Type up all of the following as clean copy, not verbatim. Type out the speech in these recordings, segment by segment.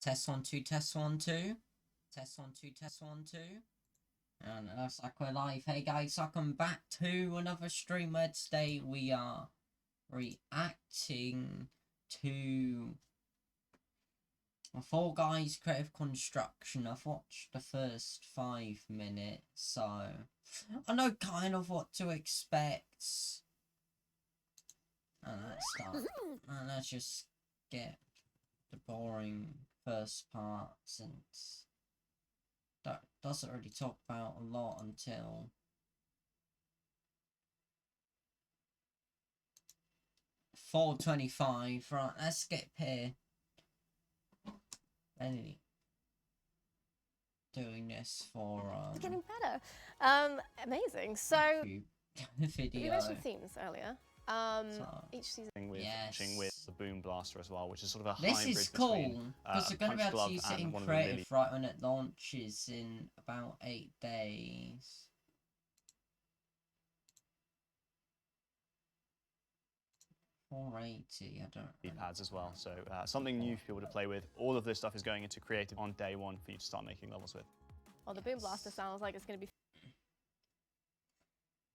Test 1 2, test 1 2. Test 1 2, test 1 2. And it looks like we're live. Hey guys, welcome back to another stream where today we are reacting to Fall Guys Creative Construction. I've watched the first 5 minutes, so I know kind of what to expect. And let's start. And let's just get the boring first part, since that doesn't really talk about a lot until fall 25. Right, let's skip here. Anyway, doing this for It's getting better. Amazing. So video. you mentioned themes earlier. Each season with the boom blaster as well, which is sort of a this hybrid is cool between because they're going to be able to use it in creative really... right when it launches in about 8 days. $480, I don't. pads as well, so something new for people to play with. All of this stuff is going into creative on day one for you to start making levels with. Well, the boom blaster sounds like it's going to be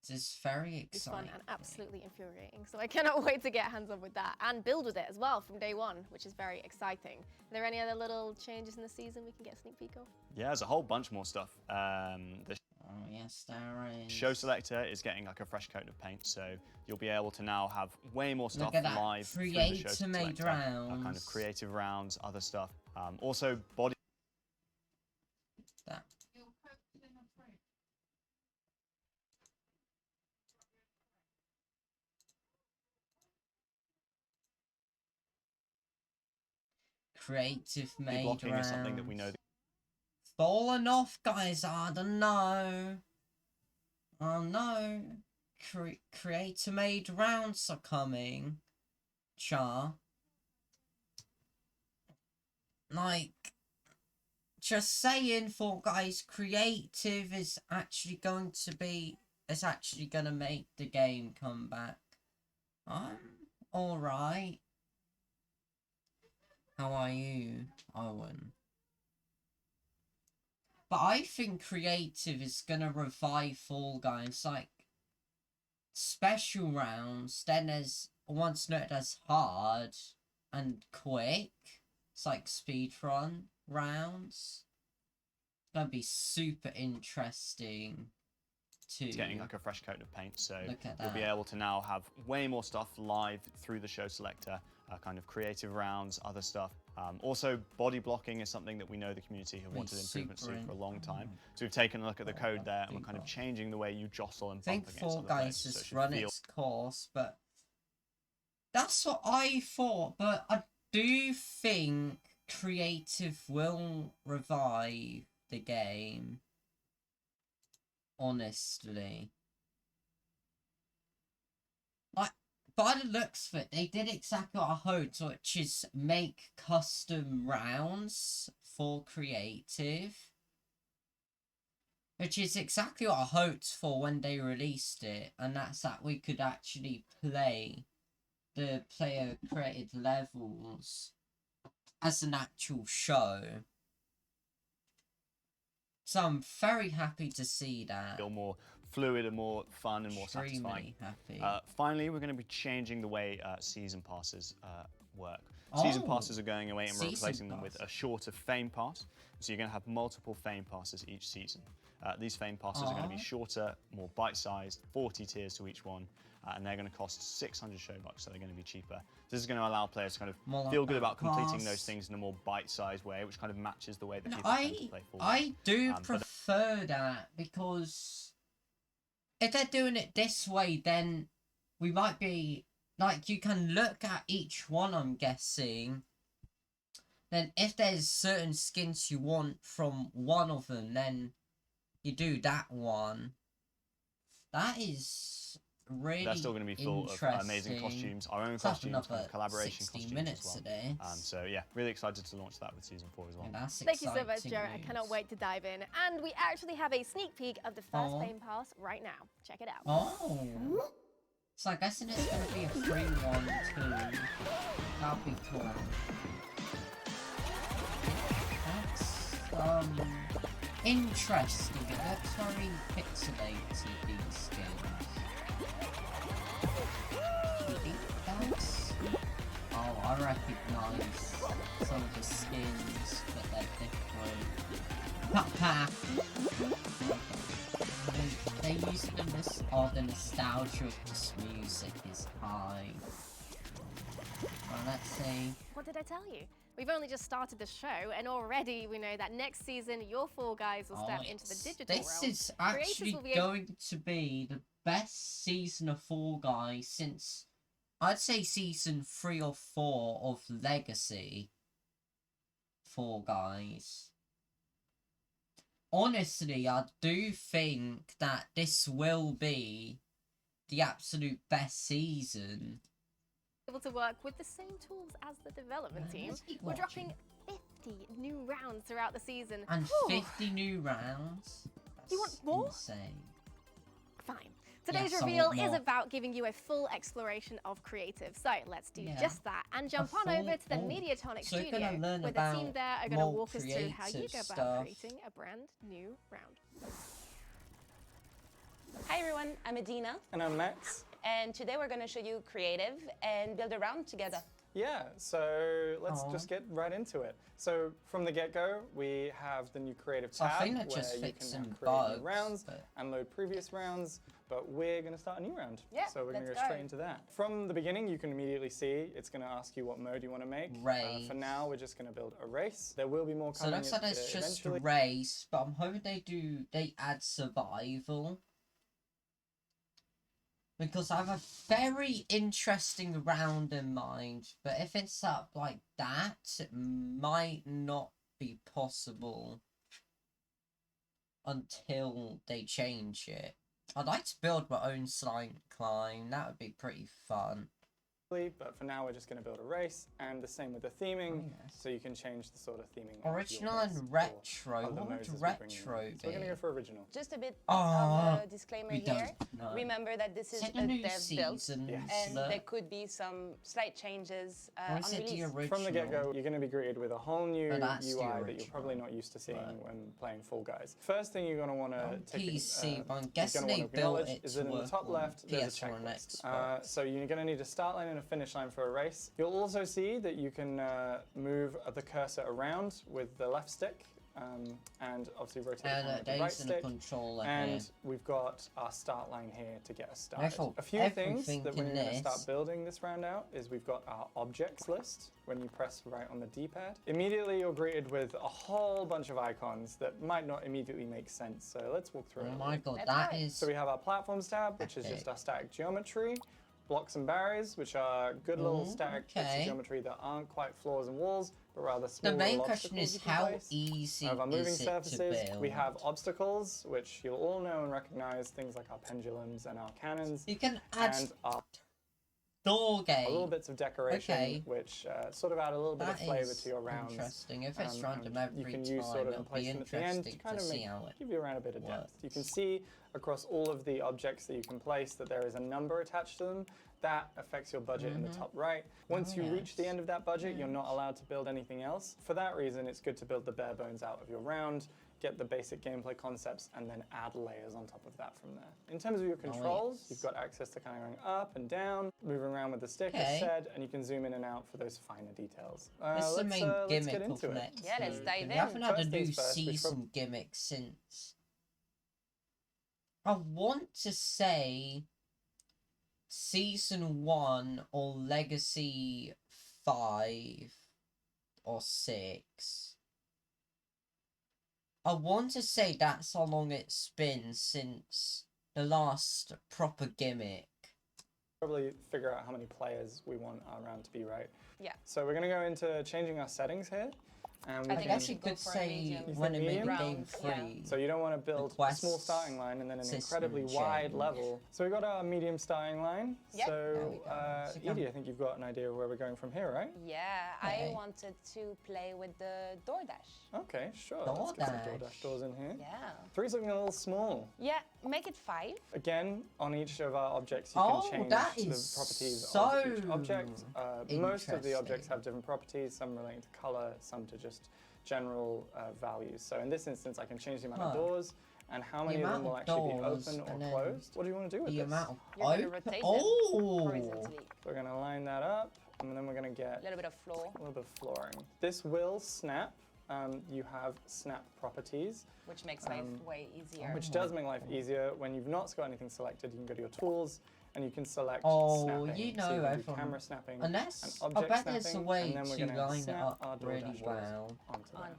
It's very exciting. fun and absolutely infuriating. So I cannot wait to get hands on with that and build with it as well from day one, which is very exciting. Are there any other little changes in the season we can get a sneak peek of? Yeah, there's a whole bunch more stuff. Oh yes, there is. Show selector is getting like a fresh coat of paint, so you'll be able to now have way more stuff Look at that. live through the show Create-made selector, rounds. kind of creative rounds, other stuff. Also body. That. Creative made blocking rounds. is something that we know. Falling off, guys. I don't know. Oh no. Creator made rounds are coming. Char. Like, just saying, Fall Guys Creative is actually going to be. It's actually gonna make the game come back. I'm alright. How are you, Owen? But I think creative is gonna revive Fall Guys, like special rounds. Then there's once noted as hard and quick. It's like speedrun rounds. It's gonna be super interesting. It's getting like a fresh coat of paint, so you'll be able to now have way more stuff live through the show selector, kind of creative rounds, other stuff. Also, body blocking is something that we know the community have wanted improvements to for a long time. So we've taken a look at the code there, and we're kind of changing the way you jostle and bump against other players. I think Fall Guys has run its course, but that's what I thought. But I do think creative will revive the game. Honestly, like, by the looks of it, they did exactly what I hoped, which is make custom rounds for creative, which is exactly what I hoped for when they released it, and that's that we could actually play the player created levels as an actual show. So I'm very happy to see that. Feel more fluid and more fun and more satisfying. Happy. Finally, we're going to be changing the way season passes work. Season passes are going away, and we're replacing them with a shorter fame pass. So you're going to have multiple fame passes each season. These fame passes are going to be shorter, more bite-sized, 40 tiers to each one, and they're going to cost 600 showbucks, so they're going to be cheaper. This is going to allow players to kind of feel good about completing those things in a more bite-sized way, which kind of matches the way that people tend to play forward. I do prefer that, because if they're doing it this way, then we might be, like, you can look at each one, I'm guessing. Then if there's certain skins you want from one of them, then you do that one. That is really they're still going to be full of amazing costumes, our own costumes, kind of collaboration costumes as well. So yeah, really excited to launch that with season 4 as well. Thank you so much, Jared. I cannot wait to dive in. And we actually have a sneak peek of the first fame pass right now. Check it out. Oh, so I'm guessing it's going to be a free one too. That'll be cool. interesting. It looks very pixelated, these skins. That's... Oh, I recognise some of the skins, but they're different. Haha! They're using the nostalgia of this music is high. Well, let's see. What did I tell you? We've only just started the show, and already we know that next season your Fall Guys will step into the digital realm. This is actually going to be the best season of Fall Guys since, I'd say, season 3 or 4 of Legacy Fall Guys. Honestly, I do think that this will be the absolute best season. Able to work with the same tools as the development team. We're dropping 50 new rounds throughout the season. And 50 new rounds? That's you want more? Insane. Fine. Today's Yes, reveal is about giving you a full exploration of creative. So let's do just that and jump on over to the Mediatonic studio, where the team there are going to walk us through how you go about creating a brand new round. Hi everyone, I'm Adina. And I'm Max. And today we're going to show you creative and build a round together. Yeah, so let's just get right into it. So from the get-go, we have the new creative tab I think that where just you fixed can some create bugs, new rounds but... and load previous rounds, but we're going to start a new round. Yeah, so we're going to let's go straight go. into that. From the beginning, you can immediately see it's going to ask you what mode you want to make. Race. For now, we're just going to build a race. There will be more coming. So it looks like it's just a eventually. race, but I'm hoping they add survival. Because I have a very interesting round in mind, but if it's up like that, it might not be possible until they change it. I'd like to build my own slime climb, that would be pretty fun. But for now, we're just going to build a race, and the same with the theming, so you can change the sort of theming. Original and retro. What would retro be? So we're going to go for original. Just a bit of a disclaimer here. No. Remember that this is Set a new dev build, season, and there could be some slight changes or on is it the release. original? From the get-go, you're going to be greeted with a whole new UI that's the that you're probably not used to seeing Right. when playing Fall Guys. First thing you're going to want to take PC, but I'm guessing they built it is to that in the work top on left there's a PS4 and checklist. Xbox. So you're going to need a start line and a finish line for a race. You'll also see that you can move the cursor around with the left stick. And obviously rotate it with the right stick. And we've got our start line here to get us started. A few things that we're going to start building this round out is we've got our objects list when you press right on the D-pad. Immediately you're greeted with a whole bunch of icons that might not immediately make sense. So let's walk through it. Oh my god, that is... So we have our platforms tab, which is just our static geometry. Blocks and barriers, which are good little static bits of geometry that aren't quite floors and walls, but rather small The main question is how easy is it to build? We have obstacles, which you'll all know and recognize, things like our pendulums and our cannons. You can add and our door gate. little bits of decoration, which sort of add a little bit of flavor to your rounds. Interesting. If it's random every you can time, use sort of it'll be placement at the end to interesting kind to of see how it give you around a bit of depth. works. You can see across all of the objects that you can place that there is a number attached to them. That affects your budget in the top right. Once you reach the end of that budget, you're not allowed to build anything else. For that reason, it's good to build the bare bones out of your round, get the basic gameplay concepts, and then add layers on top of that from there. In terms of your controls, you've got access to kind of going up and down, moving around with the stick, as said, and you can zoom in and out for those finer details. This is the main gimmick get into of it. next Yeah, let's dive in. We haven't had a First new things first, season gimmick since... I want to say... Season 1 or Legacy 5 or 6. I want to say that's how long it's been since the last proper gimmick. Probably figure out how many players we want our round to be, right? Yeah. So we're going to go into changing our settings here. And I think I should could say when it made game 3. So you don't want to build a small starting line and then an incredibly wide level. So we've got our medium starting line. Yep. So Edie, I think you've got an idea of where we're going from here, right? Yeah, I wanted to play with the DoorDash. Okay, sure. Let's get some DoorDash doors in here. Yeah. 3's looking a little small. Yeah, make it 5. Again, on each of our objects, you can change the properties of each object. Most of the objects have different properties, some relating to color, some to just general values. So in this instance, I can change the amount of doors and how many of them will actually be open or closed. What do you want to do with this? The amount of You're going to rotate them horizontally. We're going to line that up, and then we're going to get a little bit of floor. A little bit of flooring. This will snap. You have snap properties. Which makes life way easier. Which does make life easier. When you've not got anything selected, you can go to your tools and you can select snapping. You know, so you can do camera snapping and object I bet snapping, there's a way and then we're to going line to it snap up our door really dashboards well onto that.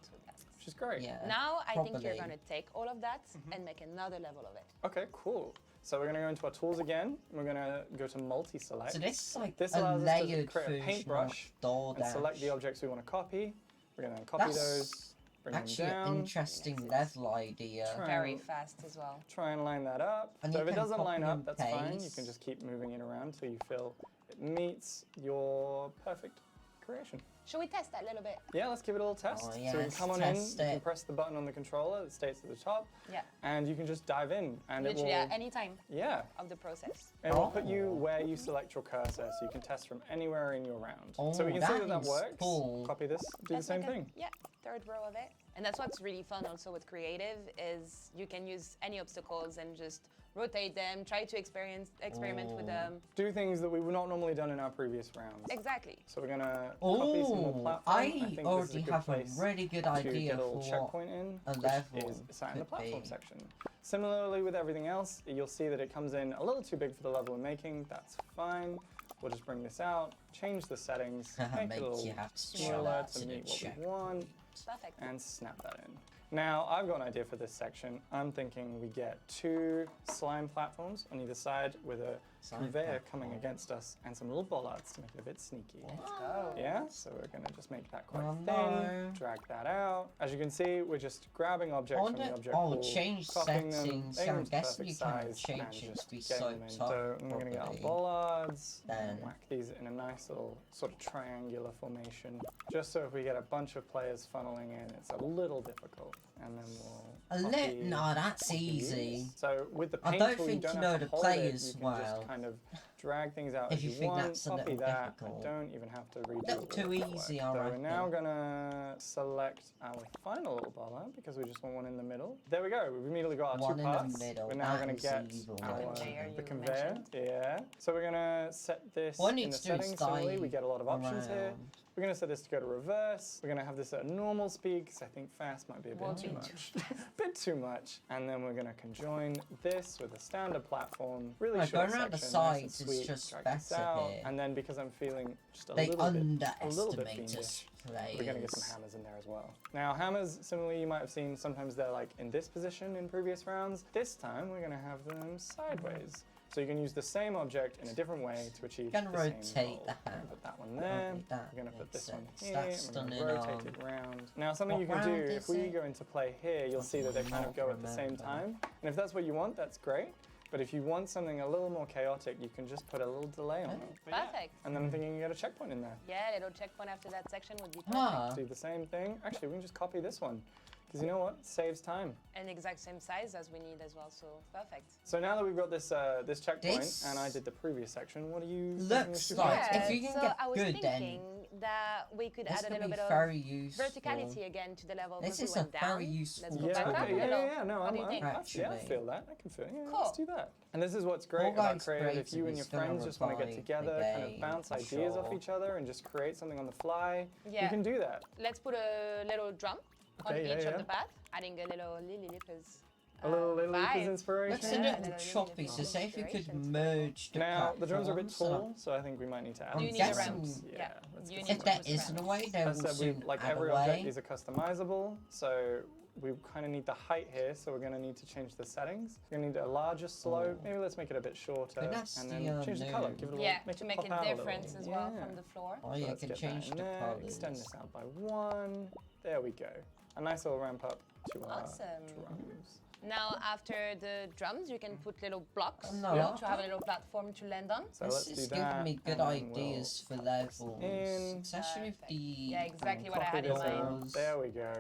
Which is great. Yeah, now I think you're probably. going to take all of that and make another level of it. Okay, cool. So we're going to go into our tools again. We're going to go to multi-select. So this is like this a allows us to layered create a paintbrush and select the objects we want to copy. We're going to copy those, bring actually them down. An interesting level idea. Very fast as well. Try and line that up. And so if it can doesn't line copy up, and that's fine. You paste. can just keep moving it around till you feel it meets your perfect creation. Should we test that a little bit? Yeah, let's give it a little test. Oh, So yeah, we can let's come on in, you test can it. press the button on the controller that states at the top, Yeah. and you can just dive in. And Literally it will, at any time yeah, of the process. it will put you where you select your cursor, so you can test from anywhere in your round. Oh, so we can see that is works. cool. Copy this, do Let's the same make a- thing. Yeah, third row of it. And that's what's really fun also with creative is you can use any obstacles and just rotate them, try to experiment with them. Do things that we've not normally done in our previous rounds. Exactly. So we're gonna copy some more platform. I think this is already a good have a place really good to idea get a little for checkpoint in, a which level is sat in the could platform be. section. Similarly with everything else, you'll see that it comes in a little too big for the level we're making. That's fine. We'll just bring this out, change the settings, make it a little you have to smaller try to meet what check. we want, Perfect. and snap that in. Now, I've got an idea for this section. I'm thinking we get 2 slime platforms on either side with a conveyor coming against us and some little bollards to make it a bit sneaky. Let's go. Yeah, so we're going to just make that quite Oh, thin, no. drag that out. As you can see, we're just grabbing objects from the object pool, change copying them, settings. making I'm them to guessing perfect you can size, change and it just to be getting so them in. tough. So I'm going to get our properly. bollards, Then- whack these in a nice little sort of triangular formation, just so if we get a bunch of players funneling in, it's a little difficult. And then we'll No, that's easy. these. So with the I paint don't tool, you think don't you have know to the hold players it. You can well. just kind of drag things out If as you you think want, that's a copy little that. difficult. I don't even have to redo Not all too of that easy, work. I So we're reckon. now gonna select our final little bollard because we just want one in the middle. There we go. We've immediately got our One two in the parts. middle, We're now that gonna is get evil. our Conveyor the you conveyor. mentioned. Yeah. So we're gonna set this What in the needs to do is settings. Similarly, we dive get a lot of options here. around. We're going to set this to go to reverse. We're going to have this at normal speed because I think fast might be a bit too much. bit too much. And then we're going to conjoin this with a standard platform. Really Right, short going around the section, nice and sides is sweet. just Drag this better out. here. And then because I'm feeling just a They little bit underestimate fiendish, us we're players. going to get some hammers in there as well. Now hammers, similarly you might have seen sometimes they're like in this position in previous rounds. This time we're going to have them sideways. So you can use the same object in a different way to achieve Gonna the same rotate goal. the We're gonna put that one there. That We're going to put makes this one sense. here. That's and we're done going to in rotate it round. Now something you What can do, round if is we it? go into play here, you'll see that they kind of not go at the same remember. time. And if that's what you want, that's great. But if you want something a little more chaotic, you can just put a little delay on it. Perfect. And then I'm thinking you get a checkpoint in there. Yeah, little checkpoint after that section would be perfect. Ah. Do the same thing. Actually, we can just copy this one. Because you know what? It saves time. And exact same size as we need as well, so perfect. So now that we've got this this checkpoint, This and I did the previous section, what do you looks think we should like- do? if you can so get I was good, then thinking that we could This add a could little be bit of very useful. verticality again to the level This we is a went down. very useful Let's go Yeah, back up okay, a yeah, little. yeah, no, What do you think? yeah, I Actually. feel that. I can feel it. Yeah, Cool. let's do that. And this is what's great All about guys creative. If creative you and your is gonna friends just want to get revive together, the kind of game, bounce for ideas off sure. each other and just create something on the fly, you Yeah. can do that. Let's put a little drum on Okay, each yeah, of the path, adding a little Lily Lippers. A little Lippers vibe. inspiration. Looks a Yeah, little little choppy, so little say if you could inspiration to merge the Now, the drums are a bit platforms, tall, so I think we might need to add I'm You need some a guessing- ramps. Yeah, let's you get need If some to there put isn't a ramps. way, they will As I said, soon like add every a object, way. these are customizable, so we kind of need the height here, so we're going to need to change the settings. We're going to need a larger slope. Maybe let's make it a bit shorter, But that's and the, then change the color. Give it a little, Yeah, make to it make pop it out a little. different as well Yeah. from the floor. Oh So yeah, let's you can get that change in the there, colours. extend this out by 1. There we go. A nice little ramp up to our Awesome. drums. Now, after the drums, you can put little blocks No, Yeah. to have a little platform to land on. So This let's is do giving that. me good and then ideas for we'll levels, in. especially with Perfect. the Yeah, exactly what I copy had in this mind. out. There we go.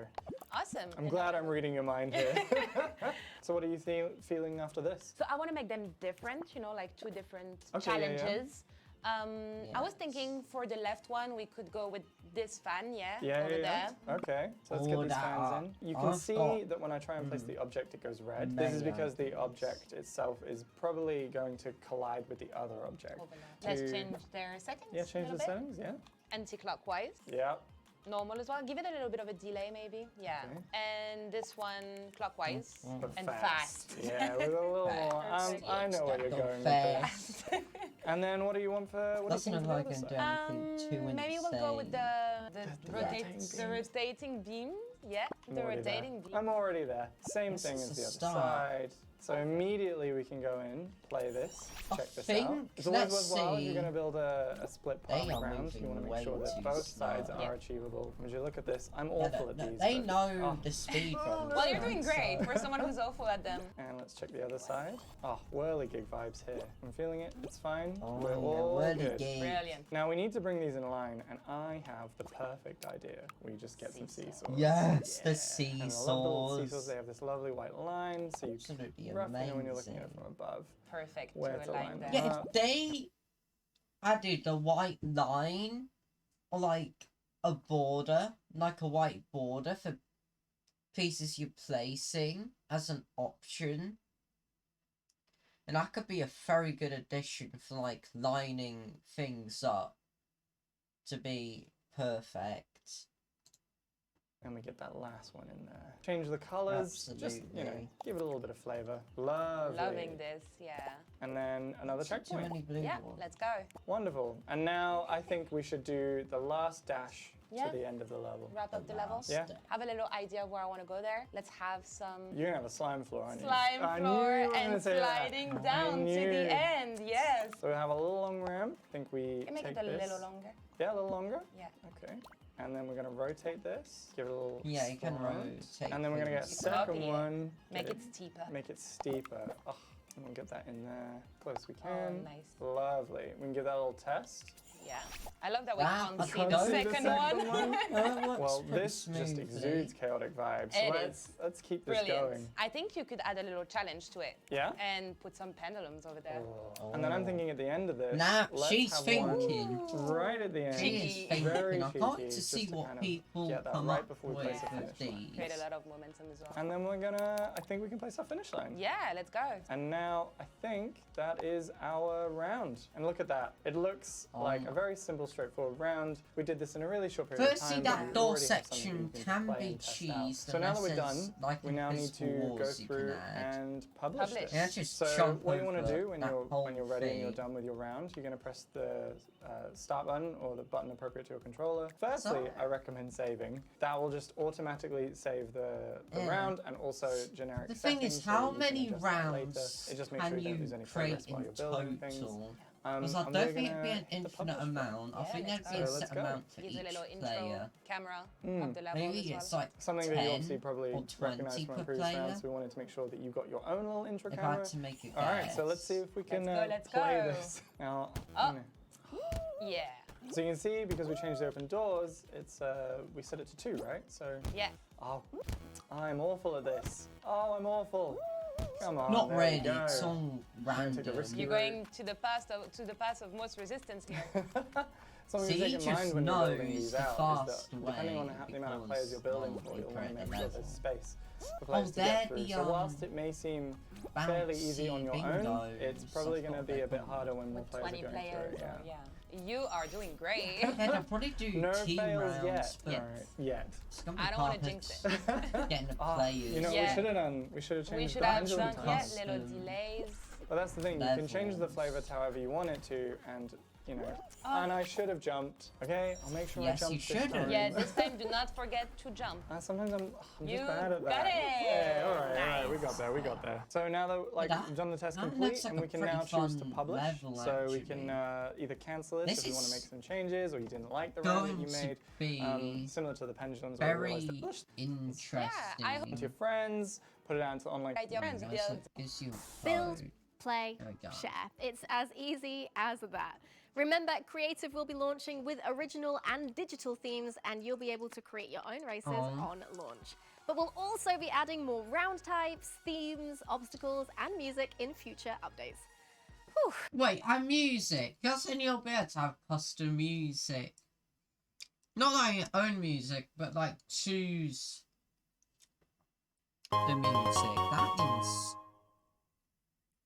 Awesome. I'm And glad now- I'm reading your mind here. So what are you feeling after this? So I want to make them different, you know, like two different Okay, yeah, yeah. challenges. I was thinking for the left one, we could go with this fan, over there. Okay, so let's get these fans in. You can see that when I try and place the object, it goes red. This is because the object itself is probably going to collide with the other object. Let's change their settings. Yeah, change the settings, Anti-clockwise. Yeah. Normal as well. Give it a little bit of a delay, maybe. Yeah. Okay. And this one clockwise and fast. Yeah, with a little more. I know where you're going with this. And then what do you want for? What Doesn't look like I can do anything too insane. Maybe we'll go with the rotating beam. Yeah, the rotating beam. I'm already there. Same thing as the other side. So immediately we can go in, play this, check this out. It's always worthwhile if you're going to build a split path around. You want to make sure that both sides are achievable. As you look at this, I'm awful at these. They know the speed runs. Well, you're doing great for someone who's awful at them. And let's check the other side. Oh, whirligig vibes here. I'm feeling it. It's fine. Oh, we're all good. Brilliant. Now we need to bring these in line, and I have the perfect idea. We just get some seesaws. Yes, the seesaws. And I love the little seesaws. They have this lovely white line, so you can roughly know when you're looking at it from above. Perfect. Where to line them if they added the white line, or like a border, like a white border for pieces you're placing as an option, and that could be a very good addition for like lining things up to be perfect. And we get that last one in there. Change the colors, just, give it a little bit of flavor. Lovely. Loving this, yeah. And then another checkpoint. Yeah, let's go. Wonderful. And now I think we should do the last dash to the end of the level. Wrap up the level. Yeah. Have a little idea of where I want to go there. Let's have some... You're going to have a slime floor, aren't you? Slime floor and sliding down to the end, yes. So we have a little long ramp. I think we can make it a little longer. Yeah, a little longer? Yeah. Okay. And then we're going to rotate this, give it a little you can rotate. And then we're going to get a second one. Make it steeper. Make it steeper. Oh, and we'll get that in there close as we can. Oh, nice. Lovely. We can give that a little test. Yeah. I love that we can't see the second one. Well, this just exudes chaotic vibes. So let's keep this going. I think you could add a little challenge to it. Yeah? And put some pendulums over there. Oh. And then I'm thinking at the end of this. Nah, she's thinking. Right at the end. She is thinking. Very I can't to see what people come right up before we with place a finish line. Create a lot of momentum as well. And then we're gonna, I think we can place our finish line. Yeah, let's go. And now I think that is our round. And look at that. It looks like a very simple, straightforward round. We did this in a really short period of time. Firstly, that door section can be cheesed. So now that we're done, we now need to go through and publish this. Yeah, just so what you want to do when you're ready and you're done with your round, you're going to press the start button or the button appropriate to your controller. Firstly, I recommend saving. That will just automatically save the round and also generic settings. The thing is, how many rounds it just makes sure you don't lose any progress while you're building things. Because I don't think it'd be an infinite amount. I think there'd be a set amount for each player. Camera of the level Maybe as well. it's like something 10 that you obviously probably or 20 recognized from per our previous player. rounds. We wanted to make sure that you got your own little intro If I camera. had to make it All right, so let's see if we can let's play go. this. Now, Yeah. So you can see, because we changed the open doors, it's we set it to 2, right? So yeah. Oh, I'm awful at this. Oh, I'm awful. Come on. Not really. It's all random. You're going to the path of most resistance here. Something to take in mind when you're building these out is that depending on the amount of players you're building for, you'll want to make sure there's space for players to get through. So whilst it may seem fairly easy on your own, it's probably going to be a bit harder when more players are going through. Yeah. You are doing great. I'll probably do no team fails rounds, yet. I don't want to jinx it. Getting the players. You know, we should have changed the pendulum times. Little delays. But that's the thing, you can change the flavor to however you want it to, and you know, and I should have jumped. Okay, I'll make sure I jump this time. Yeah, this time do not forget to jump. Sometimes I'm just bad at that. Got it. Yeah, all right, we got there. So now that we've done the test complete, and we can now choose to publish. So we can either cancel this if you want to make some changes, or you didn't like the round that you made. Similar to the pendulums. Very interesting. Yeah, to your friends, put it out into online. Build, play, share. It's as easy as that. Remember, Creative will be launching with original and digital themes, and you'll be able to create your own races on launch. But we'll also be adding more round types, themes, obstacles, and music in future updates. Whew. Wait, and music. You're saying you'll be able to have custom music. Not like your own music, but like choose the music. That is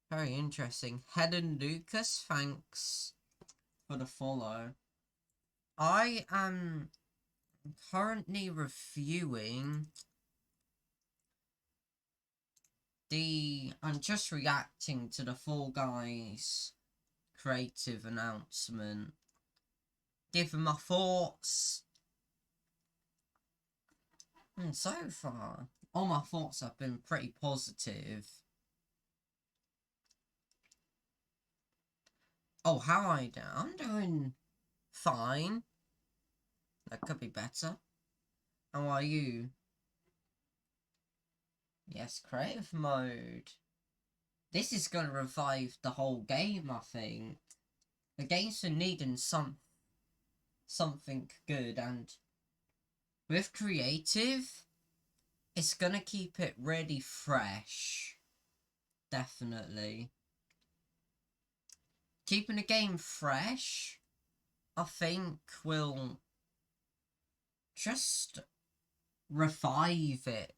very interesting. Helen Lucas, thanks for the follow. I am currently reviewing I'm just reacting to the Fall Guys creative announcement, giving my thoughts, and so far all my thoughts have been pretty positive. Oh, how are I doing? I'm doing fine. That could be better. How are you? Yes, creative mode. This is going to revive the whole game, I think. The game's been needing something good, and with creative, it's going to keep it really fresh. Definitely. Keeping the game fresh, I think, will just revive it.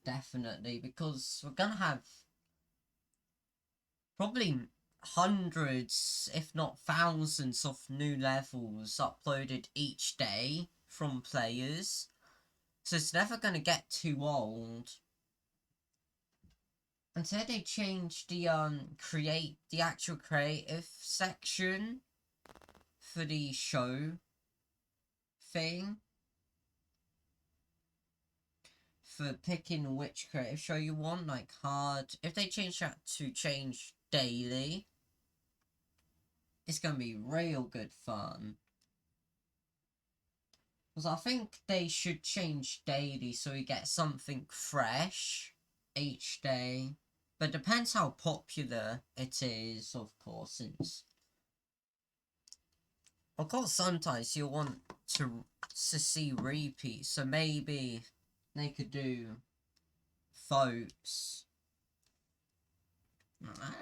Definitely, because we're gonna have probably hundreds, if not thousands, of new levels uploaded each day from players, so it's never gonna get too old. Until they change the actual creative section for the show thing, for picking which creative show you want, like hard. If they change that to change daily, it's gonna be real good fun. Because I think they should change daily so we get something fresh each day. But it depends how popular it is, of course, since of course sometimes you'll want to see repeats, so maybe they could do votes.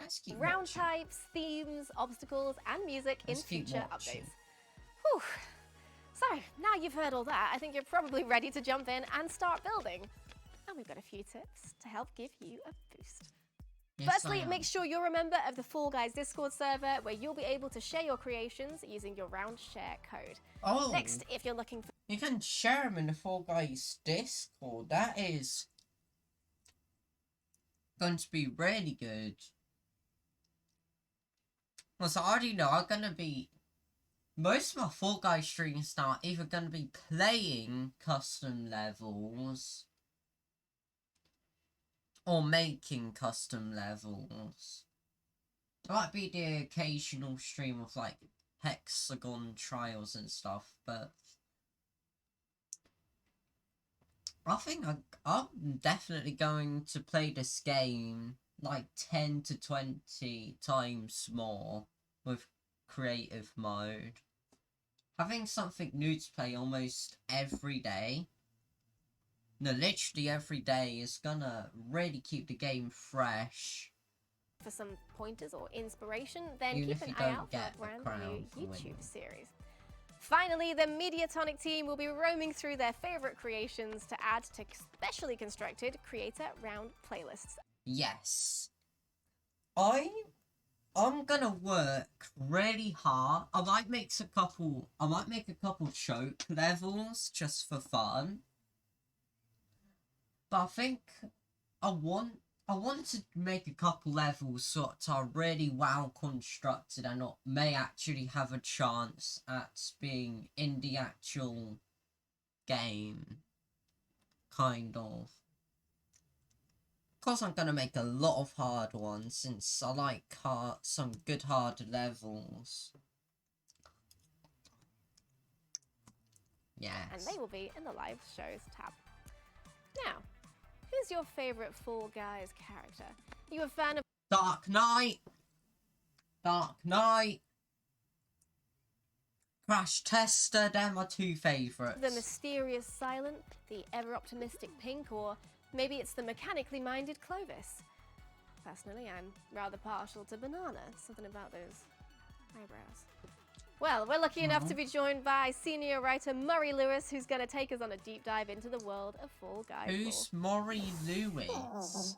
Let's keep round watching. types, themes, obstacles, and music in future updates. Whew. So, now you've heard all that, I think you're probably ready to jump in and start building. And we've got a few tips to help give you a boost. Yes, firstly, make sure you're a member of the Fall Guys Discord server, where you'll be able to share your creations using your round share code. Oh, next, if you're looking for... You can share them in the Fall Guys Discord. That is going to be really good. Well, so I already know I'm going to be... Most of my Fall Guys streams now are either going to be playing custom levels or making custom levels. There might be the occasional stream of like hexagon trials and stuff, but I think I'm definitely going to play this game like 10 to 20 times more with creative mode. Having something new to play almost every day, no, literally every day, is gonna really keep the game fresh. For some pointers or inspiration, then keep an eye out for a brand new YouTube series. Finally, the Mediatonic team will be roaming through their favorite creations to add to specially constructed creator round playlists. Yes. I'm gonna work really hard. I might make a couple choke levels just for fun. But I think I want to make a couple levels that are really well constructed and may actually have a chance at being in the actual game. Kind of. Of course I'm gonna make a lot of hard ones since I like some good hard levels. Yes. And they will be in the live shows tab. Now, who's your favourite Fall Guys character? Are you a fan of Dark Knight, Crash Tester, they're my two favourites. the mysterious Silent, the ever-optimistic Pink, or maybe it's the mechanically minded Clovis? Personally, I'm rather partial to Banana. Something about those eyebrows. Well, we're lucky enough to be joined by senior writer Murray Lewis, who's going to take us on a deep dive into the world of Fall Guys. Who's Murray Lewis?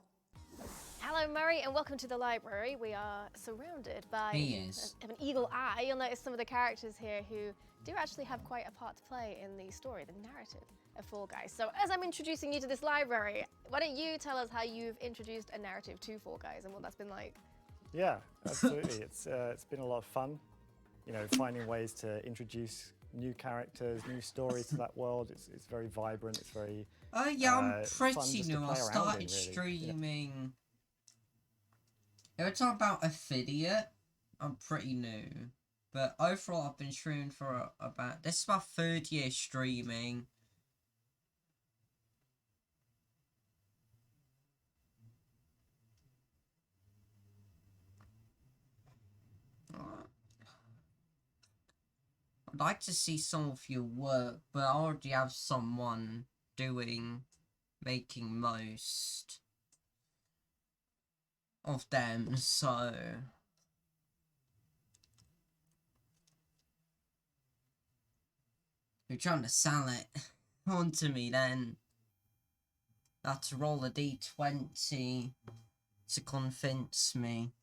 Hello, Murray, and welcome to the library. We are surrounded by an eagle eye. You'll notice some of the characters here who do actually have quite a part to play in the story, the narrative of Fall Guys. So as I'm introducing you to this library, why don't you tell us how you've introduced a narrative to Fall Guys and what that's been like? Yeah, absolutely. It's been a lot of fun, you know, finding ways to introduce new characters, new stories to that world. It's very vibrant. It's very yeah, I'm pretty new. I started streaming. If we're talking about affiliate, I'm pretty new. But overall, I've been streaming for about... This is my 3rd year streaming. I'd like to see some of your work, but I already have someone making most of them, so... If you're trying to sell it onto me, then that's roll a d20 to convince me.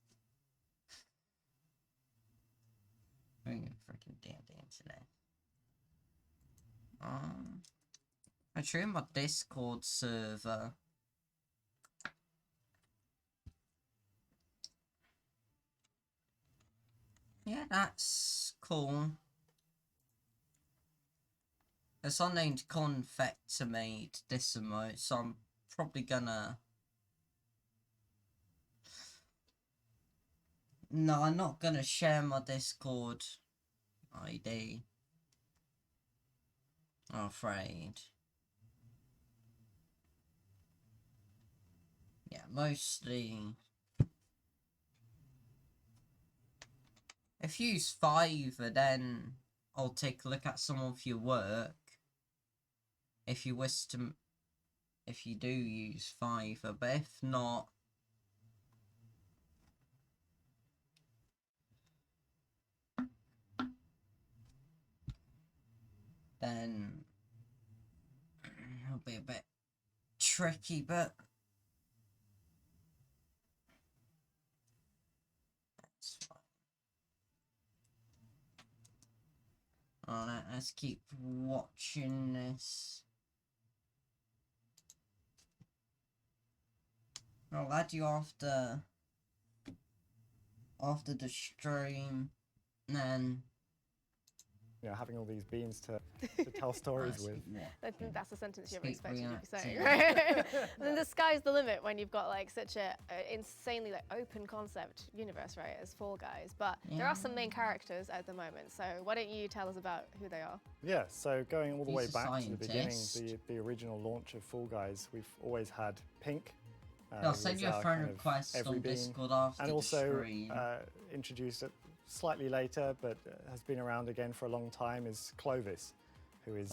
Bring a freaking damn internet. I stream my Discord server. Yeah, that's cool. It's unnamed Confectimate this emote, so I'm probably gonna... No, I'm not gonna share my Discord ID. I'm afraid. Yeah, mostly... If you use Fiverr, then I'll take a look at some of your work. If you wish to... If you do use Fiverr, but if not... Then... It'll be a bit tricky, but... That's fine. Alright, let's keep watching this. I'll add you after the stream, then... You know, having all these beans to tell stories with. I think that's a sentence you're expecting to be saying, right? Then the sky's the limit when you've got like such a insanely like open concept universe, right, as Fall Guys. But there are some main characters at the moment, so why don't you tell us about who they are? Yeah, so going all the way back to the beginning, the original launch of Fall Guys, we've always had Pink. I'll send you a friend request on Discord after the stream. And also introduced it slightly later, but has been around again for a long time, is Clovis, who is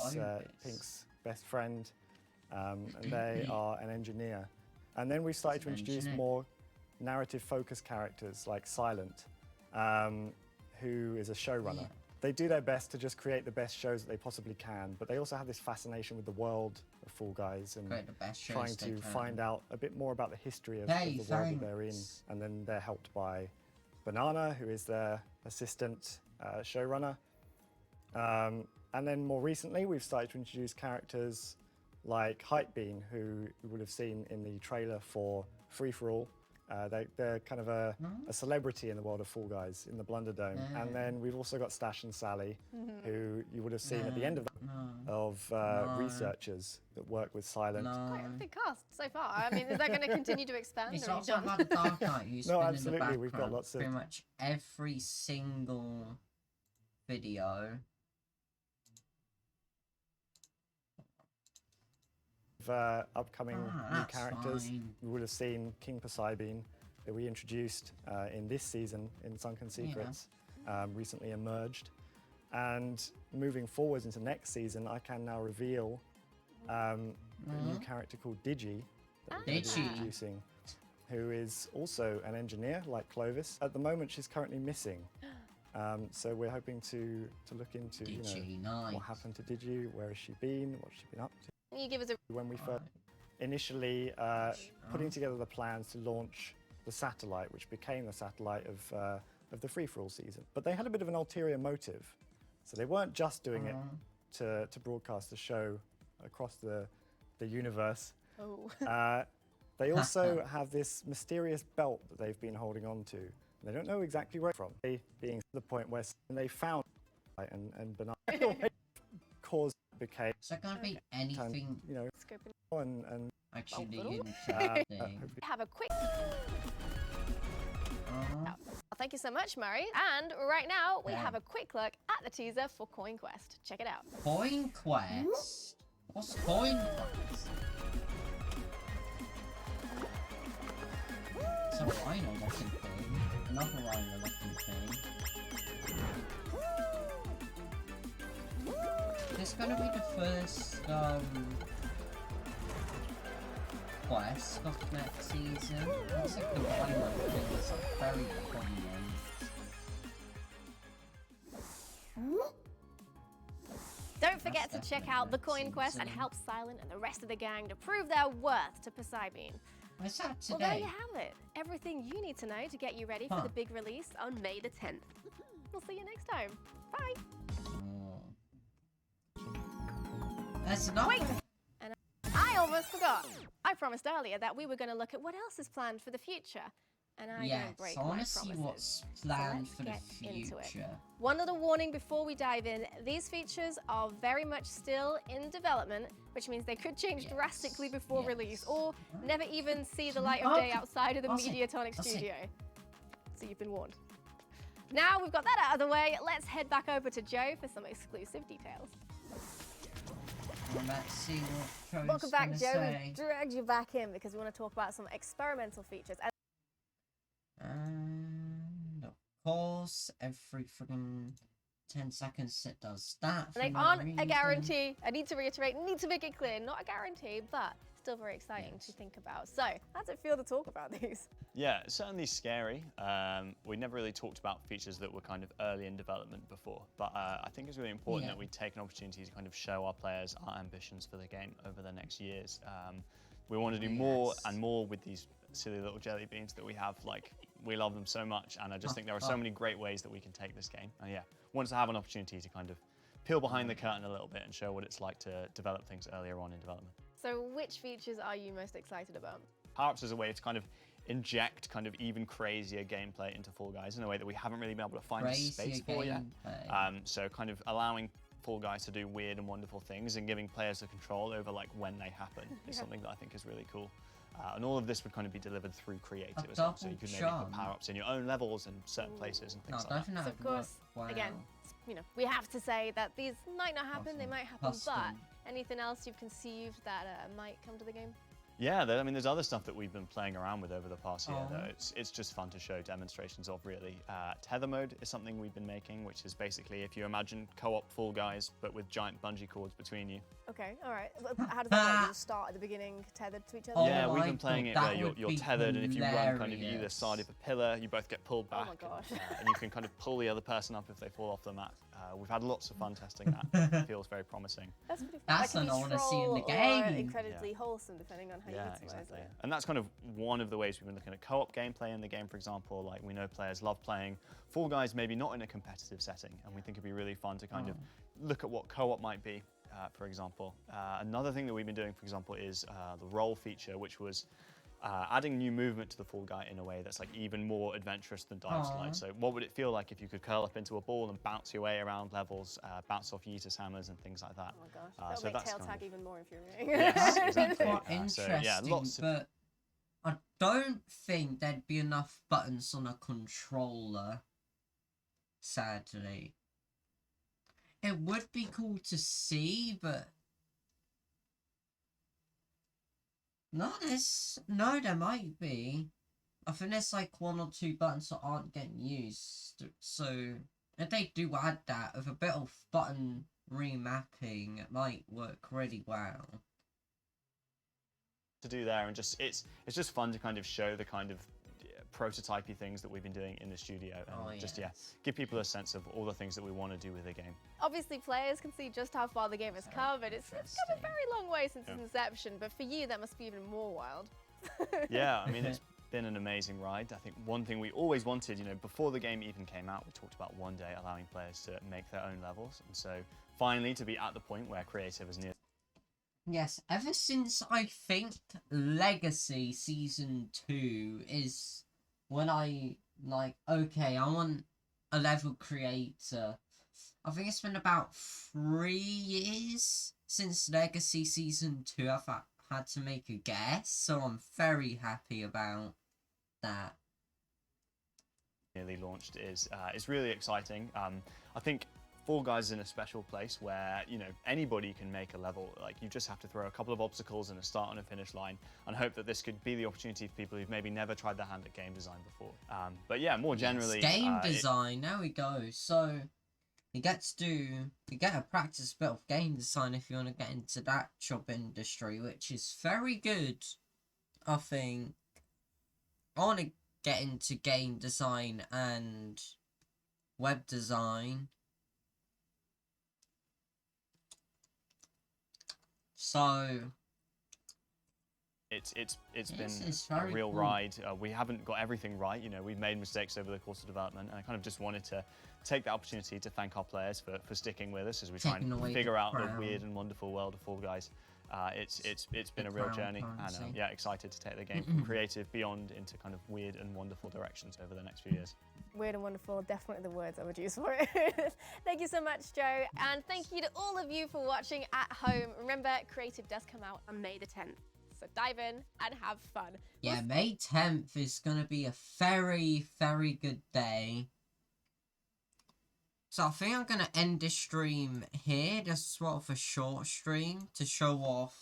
Pink's best friend, and they are an engineer. And then we started to introduce more narrative-focused characters like Silent, who is a showrunner. Yeah. They do their best to just create the best shows that they possibly can, but they also have this fascination with the world of Fall Guys and trying to find out a bit more about the history of the world that they're in. And then they're helped by Banana, who is their assistant showrunner. And then more recently, we've started to introduce characters like Hypebean, who you would have seen in the trailer for Free For All. They're kind of a celebrity in the world of Fall Guys in the Blunderdome. And then we've also got Stash and Sally, who you would have seen at the end of researchers that work with Silent. Quite a big cast so far. I mean, is that going to continue to expand? It's also had a Dark Knight who's been absolutely. In the background. We've got lots of pretty much every single video. Upcoming new characters. We would have seen King Poseidon that we introduced in this season in Sunken Secrets, recently emerged. And moving forwards into next season, I can now reveal a new character called Digi that we're introducing, who is also an engineer like Clovis. At the moment, she's currently missing. So we're hoping to look into what happened to Digi, where has she been, what she been up to. Can you give us a... When we first initially putting together the plans to launch the satellite, which became the satellite of the free-for-all season. But they had a bit of an ulterior motive. So they weren't just doing it to broadcast the show across the universe. Oh. They also have this mysterious belt that they've been holding on to. They don't know exactly where it's from. They being to the point where they found and banana cause became. Is there going to be anything? You know, and actually interesting. Have a quick. Thank you so much, Murray. And right now we have a quick look at the teaser for Coin Quest. Check it out. Coin Quest. What's Coin Quest? It's a rhino-looking thing. Another rhino-looking thing. This is gonna be the first quest of next season. Looks like the rhino thing is like very prominent. Don't forget to check out the Coin Quest and help Silent and the rest of the gang to prove their worth to Poseidon. What's that today? Well, there you have it. Everything you need to know to get you ready for the big release on May the 10th. We'll see you next time. Bye. That's enough. Wait! And I almost forgot. I promised earlier that we were going to look at what else is planned for the future. And I don't break my promises. I want to see what's planned for the future. One little warning before we dive in. These features are very much still in development, which means they could change drastically before release or never even see the light of day outside of the Mediatonic studio. So you've been warned. Now we've got that out of the way, let's head back over to Joe for some exclusive details. Well, let's see what Joe's Welcome back, Joe. say. We dragged you back in because we want to talk about some experimental features. And of course, every friggin' 10 seconds it does that. And they aren't a guarantee. I need to reiterate, need to make it clear, not a guarantee, but still very exciting to think about. So, how does it feel to talk about these? Yeah, it's certainly scary. We never really talked about features that were kind of early in development before, but I think it's really important that we take an opportunity to kind of show our players our ambitions for the game over the next years. We want to do more and more with these silly little jelly beans that we have. Like, we love them so much, and I just think there are so many great ways that we can take this game. And wanted to have an opportunity to kind of peel behind the curtain a little bit and show what it's like to develop things earlier on in development. So which features are you most excited about? Power-ups is a way to kind of inject kind of even crazier gameplay into Fall Guys in a way that we haven't really been able to find space for yet. So kind of allowing Fall Guys to do weird and wonderful things and giving players the control over like when they happen is something that I think is really cool. And all of this would kind of be delivered through creative as well. So you could maybe put power-ups in your own levels and certain places and things like that. So of course, again, you know, we have to say that these might not happen, they might happen, but anything else you've conceived that might come to the game? Yeah, I mean, there's other stuff that we've been playing around with over the past year that it's just fun to show demonstrations of, really. Tether mode is something we've been making, which is basically if you imagine co-op Fall Guys, but with giant bungee cords between you. Okay, all right. How does that work? You start at the beginning tethered to each other? Yeah, we've been playing it where you're tethered, and if you run kind of either side of a pillar, you both get pulled back. Oh my gosh. And you can kind of pull the other person up if they fall off the mat. We've had lots of fun testing that. It feels very promising. That's pretty fun. That's what I want to see in the game. Or incredibly wholesome, depending on how you utilize it. And that's kind of one of the ways we've been looking at co-op gameplay in the game, for example. Like, we know players love playing Fall Guys, maybe not in a competitive setting, and we think it'd be really fun to kind of look at what co-op might be, for example. Another thing that we've been doing, for example, is the roll feature, which was adding new movement to the Fall Guy in a way that's like even more adventurous than dive slide. So what would it feel like if you could curl up into a ball and bounce your way around levels, bounce off Yeetus hammers and things like that? Oh my gosh, that'll make tail tag even more infuriating. Yes, exactly. Quite interesting, but I don't think there'd be enough buttons on a controller, sadly. It would be cool to see, but no, there might be. I think there's like 1 or 2 buttons that aren't getting used. So if they do add that with a bit of button remapping, it might work really well. to do there, and just it's just fun to kind of show the kind of prototypey things that we've been doing in the studio, and just give people a sense of all the things that we want to do with the game. Obviously players can see just how far the game has come, but it's come a very long way since its inception, but for you that must be even more wild. Yeah, I mean, it's been an amazing ride. I think one thing we always wanted, you know, before the game even came out, we talked about one day allowing players to make their own levels, and so finally to be at the point where creative is near. Yes, ever since I think Legacy Season 2 is when I, like, okay, I want a level creator. I think it's been about 3 years since Legacy Season 2 I've had to make a guess, so I'm very happy about that. Nearly launched is really exciting. I think Fall Guys is in a special place where, you know, anybody can make a level. Like, you just have to throw a couple of obstacles and a start and a finish line, and hope that this could be the opportunity for people who've maybe never tried their hand at game design before. But yeah, more generally, game design. There we go. So you get a practice bit of game design if you want to get into that job industry, which is very good. I think I want to get into game design and web design. So it's been a real ride. We haven't got everything right, you know, we've made mistakes over the course of development, and I kind of just wanted to take the opportunity to thank our players for sticking with us as we try and figure out the weird and wonderful world of Fall Guys. It's been a real journey, and yeah, excited to take the game from creative beyond into kind of weird and wonderful directions over the next few years. Weird and wonderful, definitely the words I would use for it. Thank you so much, Joe, and thank you to all of you for watching at home. Remember, Creative does come out on May the 10th, so dive in and have fun. Yeah, May 10th is going to be a very, very good day. So I think I'm going to end this stream here, just sort of a short stream to show off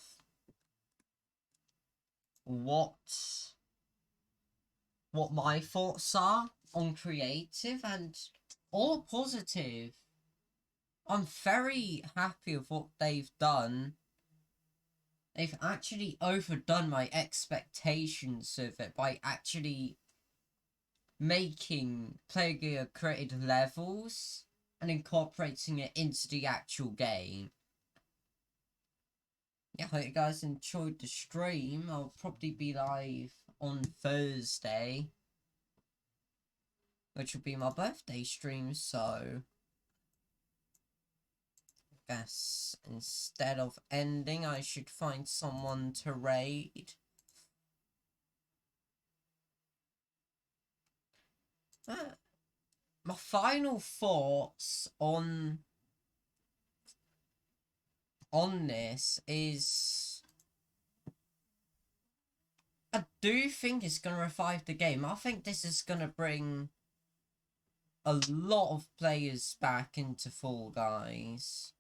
what my thoughts are on creative, and all positive. I'm very happy with what they've done. They've actually overdone my expectations of it by actually making player created levels and incorporating it into the actual game. Yeah, I hope you guys enjoyed the stream. I'll probably be live on Thursday, which will be my birthday stream, so I guess instead of ending, I should find someone to raid. My final thoughts on this is, I do think it's going to revive the game. I think this is going to bring a lot of players back into Fall Guys.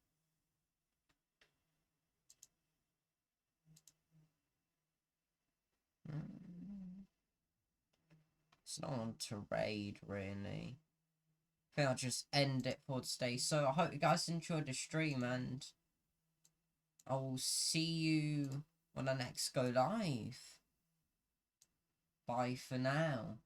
It's not on to raid, really. I think I'll just end it for today. So I hope you guys enjoyed the stream, and I will see you when I next go live. Bye for now.